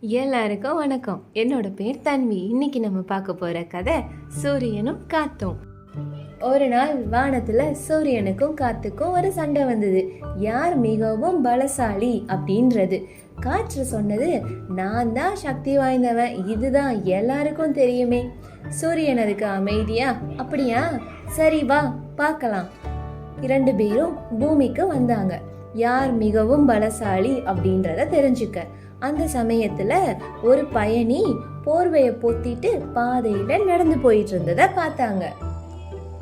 எல்லாருக்கும் வணக்கம். என்னோட பேர் தன்வி. இன்னைக்கு நம்ம பார்க்க போற கதை சூரியனும் காத்தும். ஒரு நாள் வானத்துல சூரியனுக்கும் காத்துக்கும் ஒரு சண்டை வந்தது. யார் மிகவும் பலசாலி அப்படின்றது. காற்று சொன்னது, நான் தான் சக்தி வாய்ந்தவன், இதுதான் எல்லாருக்கும் தெரியுமே. சூரியன் அதுக்கு அமைதியா, அப்படியா, சரி வா பார்க்கலாம். 2 பேரும் பூமிக்கு வந்தாங்க. யார் மிகவும் பலசாலி அப்படின்றத தெரிஞ்சுக்க. அந்த சமயத்துல ஒரு பயணி போர்வையை பொத்திட்டு பாதையில நடந்து போயிட்டு இருந்ததை பார்த்தாங்க.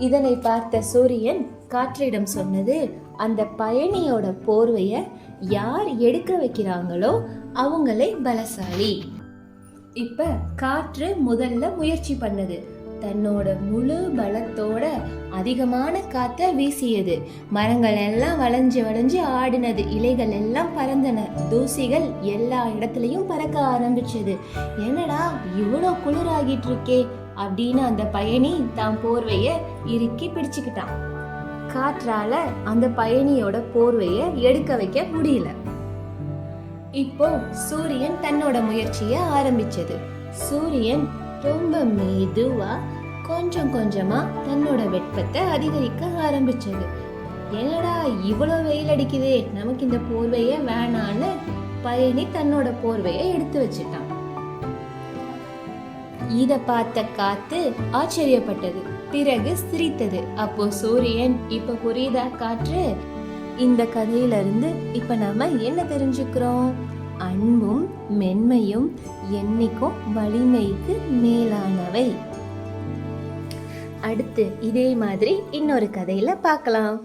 இதனை பார்த்த சூரியன் காற்றிடம் சொன்னது, அந்த பயணியோட போர்வைய யார் எடுக்க வைக்கிறாங்களோ அவங்களே பலசாலி. இப்ப காற்று முதல்ல முயற்சி பண்ணது. தன்னோட முழு பலத்தோட அதிகமான காத்த வீசியது. மரங்கள் எல்லாம் வளைஞ்சு வளைஞ்சு ஆடினது. இலைகள் எல்லாம் பறந்தன. தூசிகள் எல்லா இடத்துலயும் பறக்க ஆரம்பிச்சது. என்னடா இவ்வளோ குளிராகிட்டு இருக்கே அப்படின்னு அந்த பயணி தான் போர்வைய இறுக்கி பிடிச்சுக்கிட்டான். காற்றால அந்த பயணியோட போர்வைய எடுக்க வைக்க முடியல. இப்போ சூரியன் தன்னோட முயற்சிய ஆரம்பிச்சது. சூரியன் ரொம்ப மெதுவா கொஞ்சம் கொஞ்சமா தன்னோட வெப்பத்தை அதிகரிக்க ஆரம்பிச்சது. என்னடா இவ்வளோ வெயில் அடிக்குதே, நமக்கு இந்த போர்வைய வேணான்னு பயணி தன்னோட போர்வைய எடுத்து வச்சுட்டான். இத பார்த்த காத்து ஆச்சரியப்பட்டது. பிறகு சிரித்தது. அப்போ சூரியன், இப்ப புரியுதா காற்று? இந்த கதையில இருந்து இப்ப நாம என்ன தெரிஞ்சுக்கிறோம்? அன்பும் மென்மையும் என்னைக்கும் வலிமைக்கு மேலானவை. அடுத்து இதே மாதிரி இன்னொரு கதையில பார்க்கலாம்.